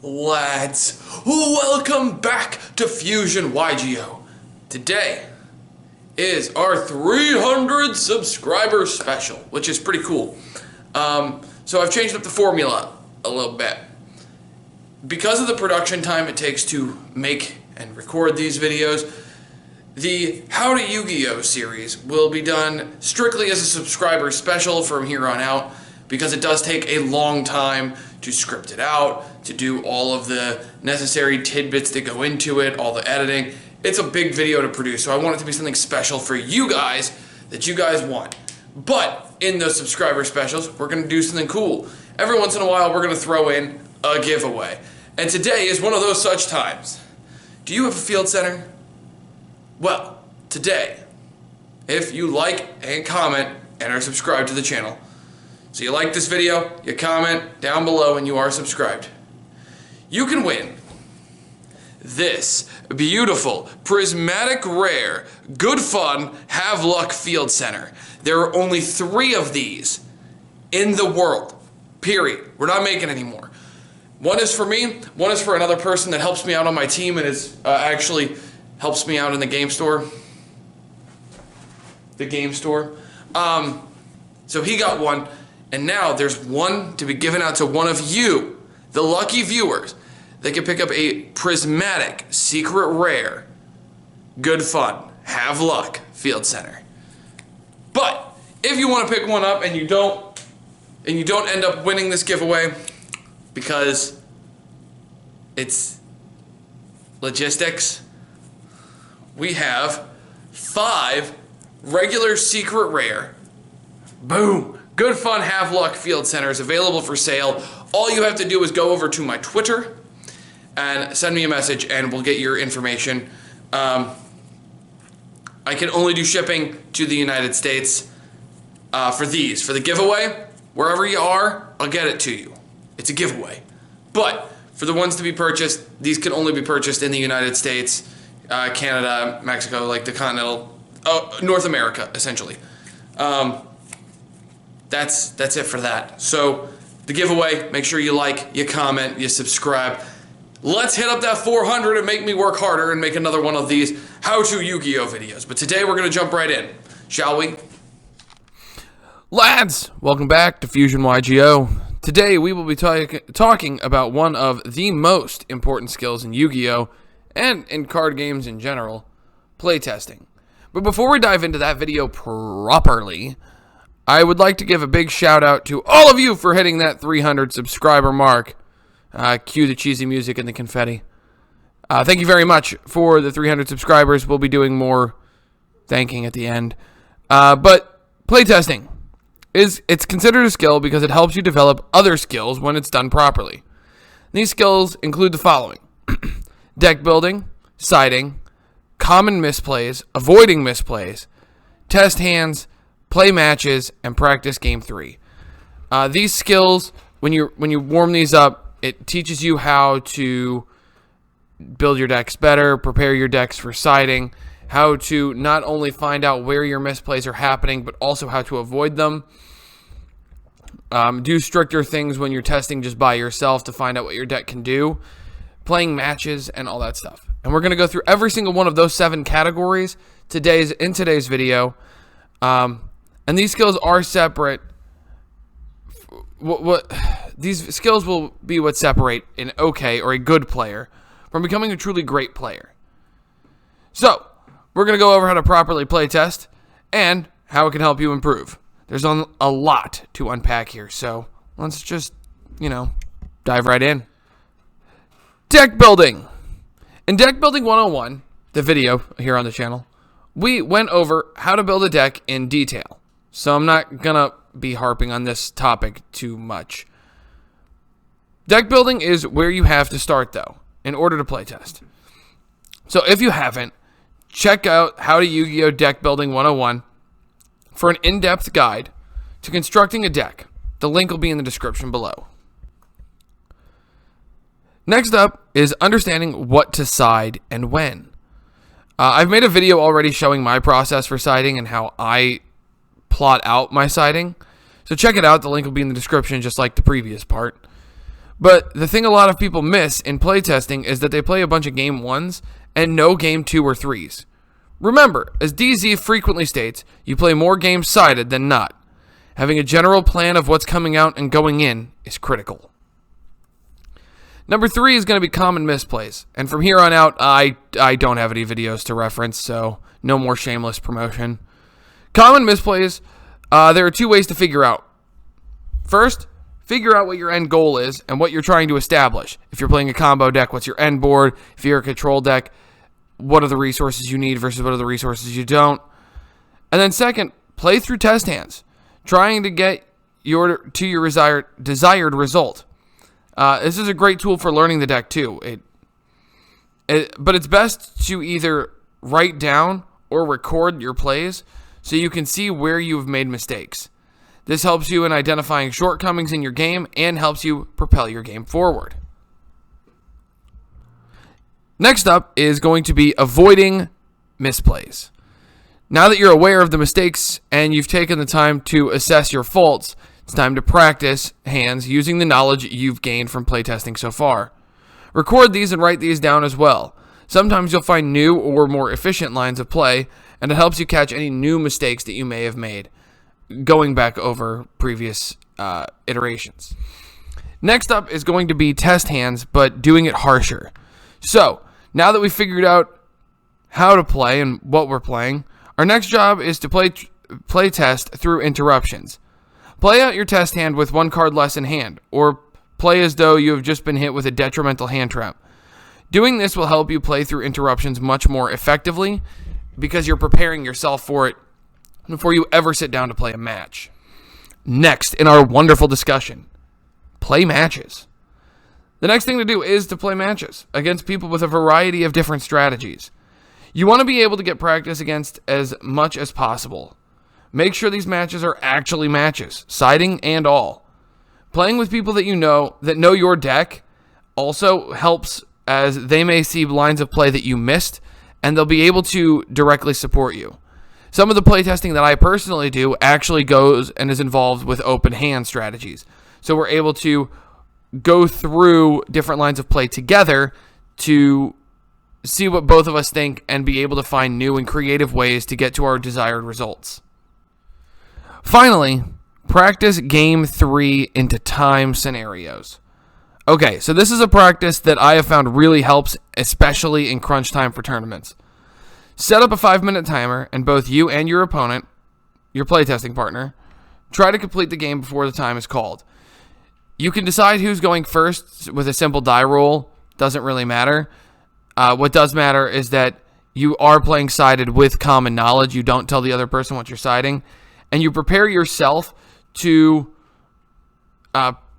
Lads, welcome back to Fusion Yugioh. Today is our 300 subscriber special, which is pretty cool. So I've changed up the formula a little bit. Because of the production time it takes to make and record these videos, the How to Yu-Gi-Oh series will be done strictly as a subscriber special from here on out, because it does take a long time to script it out, to do all of the necessary tidbits that go into it, all the editing. It's a big video to produce, so I want it to be something special for you guys that you guys want. But in those subscriber specials, we're going to do something cool. Every once in a while, we're going to throw in a giveaway. And today is one of those such times. Do you have a field center? Well, today, if you like and comment and are subscribed to the channel, so you like this video, you comment down below, and you are subscribed, you can win this beautiful, prismatic, rare, good fun, have luck field center. There are only 3 of these in the world, period. We're not making any more. One is for me, one is for another person that helps me out on my team and is actually helps me out in the game store. So he got one. And now there's one to be given out to one of you, the lucky viewers. They can pick up a prismatic, secret rare, good fun, have luck field center. But if you want to pick one up and you don't end up winning this giveaway because it's logistics, we have 5 regular secret rare, boom, good fun, have luck field centers available for sale. All you have to do is go over to my Twitter and send me a message and we'll get your information. I can only do shipping to the United States for these. For the giveaway, wherever you are, I'll get it to you. It's a giveaway. But for the ones to be purchased, these can only be purchased in the United States, Canada, Mexico, like the continental, North America, essentially. That's it for that. So the giveaway, make sure you like, you comment, you subscribe. Let's hit up that 400 and make me work harder and make another one of these How to Yu-Gi-Oh videos. But today we're going to jump right in, shall we? Lads, welcome back to Fusion Yugioh. Today we will be talking about one of the most important skills in Yu-Gi-Oh! And in card games in general, playtesting. But before we dive into that video properly, I would like to give a big shout out to all of you for hitting that 300 subscriber mark. Cue the cheesy music and the confetti. Thank you very much for the 300 subscribers. We'll be doing more thanking at the end. But playtesting it's considered a skill because it helps you develop other skills when it's done properly. These skills include the following: deck building, siding, common misplays, avoiding misplays, test hands, play matches, and practice game 3. These skills, when you warm these up, it teaches you how to build your decks better, prepare your decks for siding, how to not only find out where your misplays are happening, but also how to avoid them. Do stricter things when you're testing just by yourself to find out what your deck can do, playing matches, and all that stuff. And we're going to go through every single one of those 7 categories in today's video. And these skills are separate. These skills will be what separate an okay or a good player from becoming a truly great player. So, we're going to go over how to properly play test and how it can help you improve. There's a lot to unpack here, so let's just, dive right in. Deck building. In Deck Building 101, the video here on the channel, we went over how to build a deck in detail. So I'm not going to be harping on this topic too much. Deck building is where you have to start, though, in order to playtest. So if you haven't, check out How to Yu-Gi-Oh! Deck Building 101 for an in-depth guide to constructing a deck. The link will be in the description below. Next up is understanding what to side and when. I've made a video already showing my process for siding and how I plot out my siding. So check it out. The link will be in the description just like the previous part. But the thing a lot of people miss in playtesting is that they play a bunch of game 1s and no game 2 or 3s. Remember, as DZ frequently states, you play more games sided than not. Having a general plan of what's coming out and going in is critical. Number 3 is going to be common misplays. And from here on out, I don't have any videos to reference, so no more shameless promotion. Common misplays, there are 2 ways to figure out. First, figure out what your end goal is and what you're trying to establish. If you're playing a combo deck, what's your end board? If you're a control deck, what are the resources you need versus what are the resources you don't? And then second, play through test hands, trying to get your desired result. This is a great tool for learning the deck too. But it's best to either write down or record your plays so you can see where you've made mistakes. This helps you in identifying shortcomings in your game and helps you propel your game forward. Next up is going to be avoiding misplays. Now that you're aware of the mistakes and you've taken the time to assess your faults, it's time to practice hands using the knowledge you've gained from playtesting so far. Record these and write these down as well. Sometimes you'll find new or more efficient lines of play, and it helps you catch any new mistakes that you may have made going back over previous iterations. Next up is going to be test hands, but doing it harsher. So, now that we've figured out how to play and what we're playing, our next job is to play test through interruptions. Play out your test hand with 1 card less in hand, or play as though you have just been hit with a detrimental hand trap. Doing this will help you play through interruptions much more effectively because you're preparing yourself for it before you ever sit down to play a match. Next, in our wonderful discussion, play matches. The next thing to do is to play matches against people with a variety of different strategies. You want to be able to get practice against as much as possible. Make sure these matches are actually matches, siding and all. Playing with people that know your deck also helps, as they may see lines of play that you missed and they'll be able to directly support you. Some of the playtesting that I personally do actually goes and is involved with open hand strategies. So we're able to go through different lines of play together to see what both of us think and be able to find new and creative ways to get to our desired results. Finally, practice game 3 into time scenarios. Okay, so this is a practice that I have found really helps, especially in crunch time for tournaments. Set up a 5-minute timer, and both you and your opponent, your playtesting partner, try to complete the game before the time is called. You can decide who's going first with a simple die roll. Doesn't really matter. What does matter is that you are playing sided with common knowledge. You don't tell the other person what you're siding. And you prepare yourself to,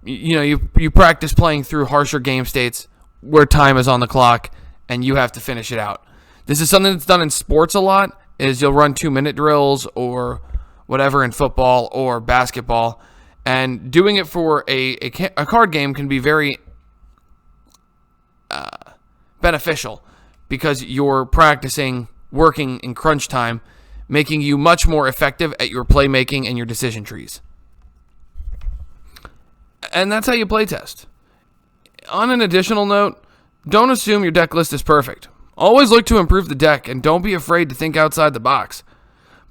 you practice playing through harsher game states where time is on the clock and you have to finish it out. This is something that's done in sports a lot, is you'll run 2-minute drills or whatever in football or basketball. And doing it for a card game can be very beneficial because you're practicing working in crunch time, making you much more effective at your playmaking and your decision trees. And that's how you playtest. On an additional note, don't assume your deck list is perfect. Always look to improve the deck and don't be afraid to think outside the box.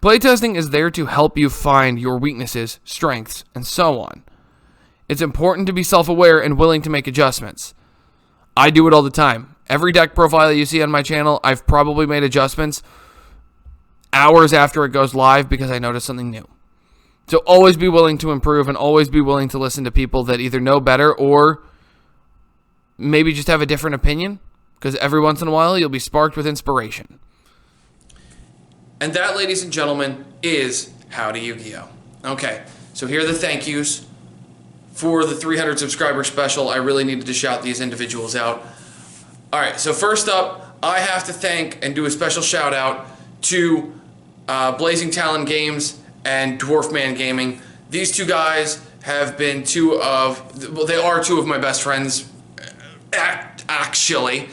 Playtesting is there to help you find your weaknesses, strengths, and so on. It's important to be self-aware and willing to make adjustments. I do it all the time. Every deck profile that you see on my channel, I've probably made adjustments hours after it goes live because I noticed something new. So always be willing to improve and always be willing to listen to people that either know better or maybe just have a different opinion, because every once in a while you'll be sparked with inspiration. And that, ladies and gentlemen, is How To Yugioh. Okay, so here are the thank yous. For the 300 subscriber special, I really needed to shout these individuals out. Alright, so first up, I have to thank and do a special shout out to Blazing Talon Games and Dwarfman Gaming. These two guys have been they are two of my best friends, actually.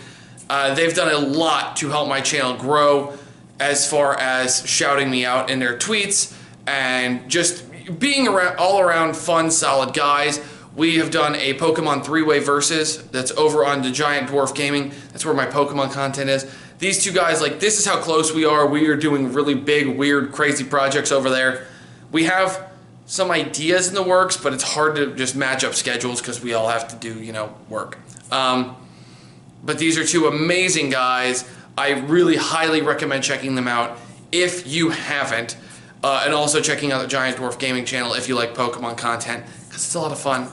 They've done a lot to help my channel grow, as far as shouting me out in their tweets and just being all around fun, solid guys. We have done a Pokemon three-way versus that's over on the Giant Dwarf Gaming. That's where my Pokemon content is. These two guys, like, this is how close we are. We are doing really big, weird, crazy projects over there. We have some ideas in the works, but it's hard to just match up schedules because we all have to do, you know, work. But these are two amazing guys. I really highly recommend checking them out if you haven't. And also checking out the Giant Dwarf Gaming channel if you like Pokemon content, because it's a lot of fun.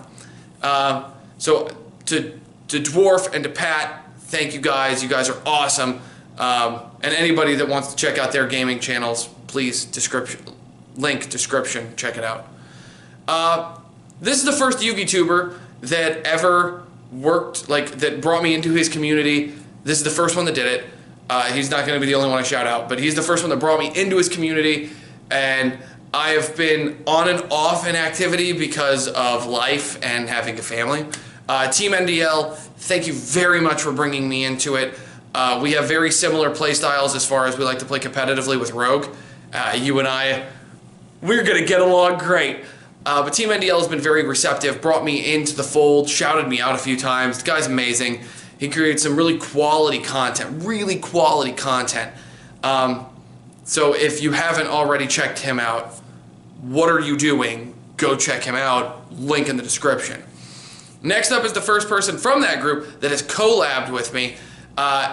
So to Dwarf and to Pat, thank you guys. You guys are awesome. And anybody that wants to check out their gaming channels, please link description, check it out. This is the first YugiTuber that ever worked, like, that brought me into his community. This is the first one that did it. He's not going to be the only one I shout out, but he's the first one that brought me into his community, and I have been on and off in activity because of life and having a family. Team NDL, thank you very much for bringing me into it. We have very similar play styles as far as we like to play competitively with Rogue. You and I, we're going to get along great. But Team NDL has been very receptive, brought me into the fold, shouted me out a few times. The guy's amazing. He created some really quality content, So if you haven't already checked him out, what are you doing? Go check him out. Link in the description. Next up is the first person from that group that has collabed with me.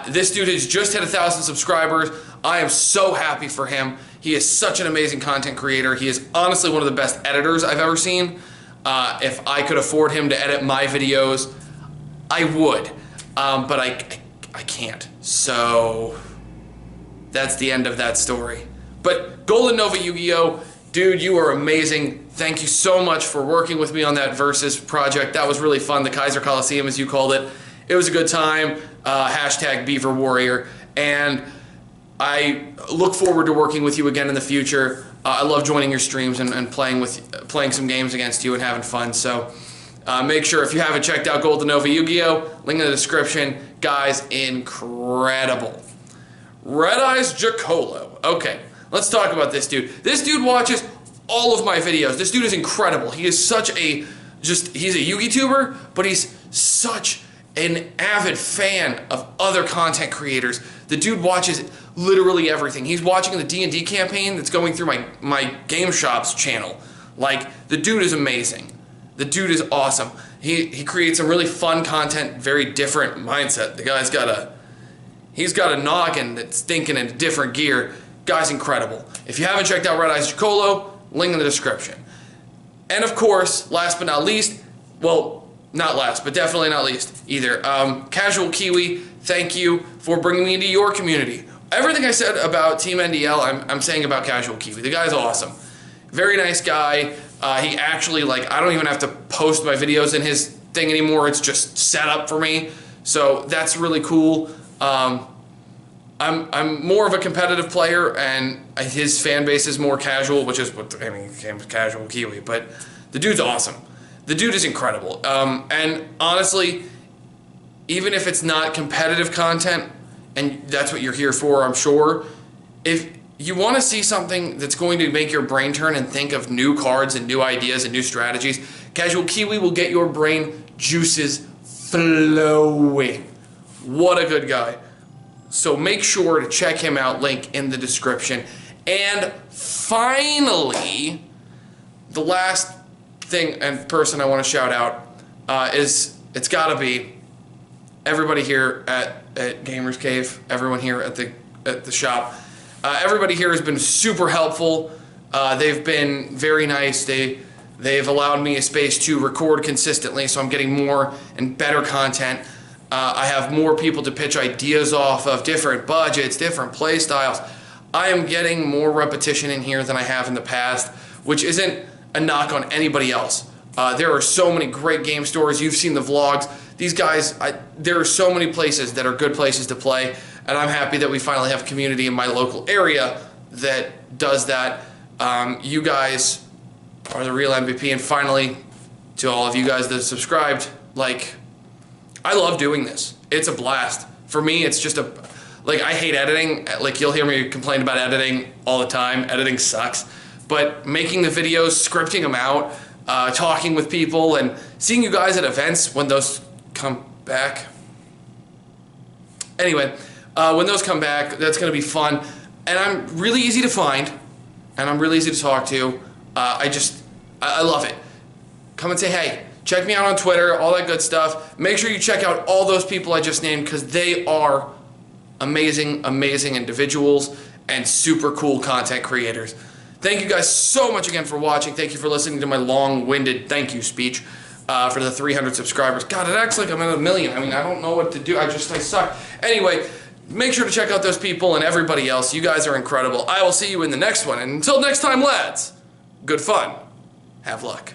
This dude has just hit 1,000 subscribers. I am so happy for him. He is such an amazing content creator. He is honestly one of the best editors I've ever seen. If I could afford him to edit my videos, I would. But I can't. So that's the end of that story. But Golden Nova Yu-Gi-Oh! Dude, you are amazing. Thank you so much for working with me on that Versus project. That was really fun. The Kaiser Coliseum, as you called it. It was a good time. Hashtag Beaver Warrior. And I look forward to working with you again in the future. I love joining your streams and playing some games against you and having fun. So make sure, if you haven't checked out Golden Nova Yu-Gi-Oh!, link in the description. Guys, incredible. Red Eyes Jacollo. Okay, let's talk about this dude. This dude watches all of my videos. This dude is incredible. He is such a, he's a Yugi-tuber, but he's such an avid fan of other content creators. The dude watches literally everything. He's watching the D&D campaign that's going through my Game Shops channel. Like, the dude is amazing. The dude is awesome. He creates some really fun content, very different mindset. The guy's he's got a noggin that's thinking in a different gear. Guy's incredible. If you haven't checked out Red Eyes Jacollo, link in the description. And of course, last but not least, well, not last, but definitely not least either, Casual Kiwi, thank you for bringing me into your community. Everything I said about Team NDL, I'm saying about Casual Kiwi. The guy's awesome. Very nice guy. He actually, like, I don't even have to post my videos in his thing anymore. It's just set up for me. So that's really cool. I'm more of a competitive player, and his fan base is more casual, which is what, I mean, he came with Casual Kiwi, but the dude's awesome. The dude is incredible. And honestly, even if it's not competitive content, and that's what you're here for, I'm sure, if you want to see something that's going to make your brain turn and think of new cards and new ideas and new strategies, Casual Kiwi will get your brain juices flowing. What a good guy. So make sure to check him out, link in the description. And finally, the last thing and person I want to shout out is, it's got to be everybody here at Gamers Cave, everyone here at the shop. Everybody here has been super helpful. They've been very nice. They've allowed me a space to record consistently, so I'm getting more and better content. I have more people to pitch ideas off of, different budgets, different play styles. I am getting more repetition in here than I have in the past, which isn't a knock on anybody else. There are so many great game stores. You've seen the vlogs. These guys, there are so many places that are good places to play, and I'm happy that we finally have a community in my local area that does that. You guys are the real MVP, and finally, to all of you guys that subscribed, like, I love doing this. It's a blast. For me, it's just I hate editing. Like, you'll hear me complain about editing all the time. Editing sucks. But making the videos, scripting them out, talking with people, and seeing you guys at events when those come back. Anyway, when those come back, that's going to be fun. And I'm really easy to find, and I'm really easy to talk to. I love it. Come and say hey. Check me out on Twitter, all that good stuff. Make sure you check out all those people I just named, because they are amazing, amazing individuals and super cool content creators. Thank you guys so much again for watching. Thank you for listening to my long-winded thank you speech for the 300 subscribers. God, it acts like I'm at 1 million. I mean, I don't know what to do. I suck. Anyway, make sure to check out those people and everybody else. You guys are incredible. I will see you in the next one. And until next time, lads, good fun. Have luck.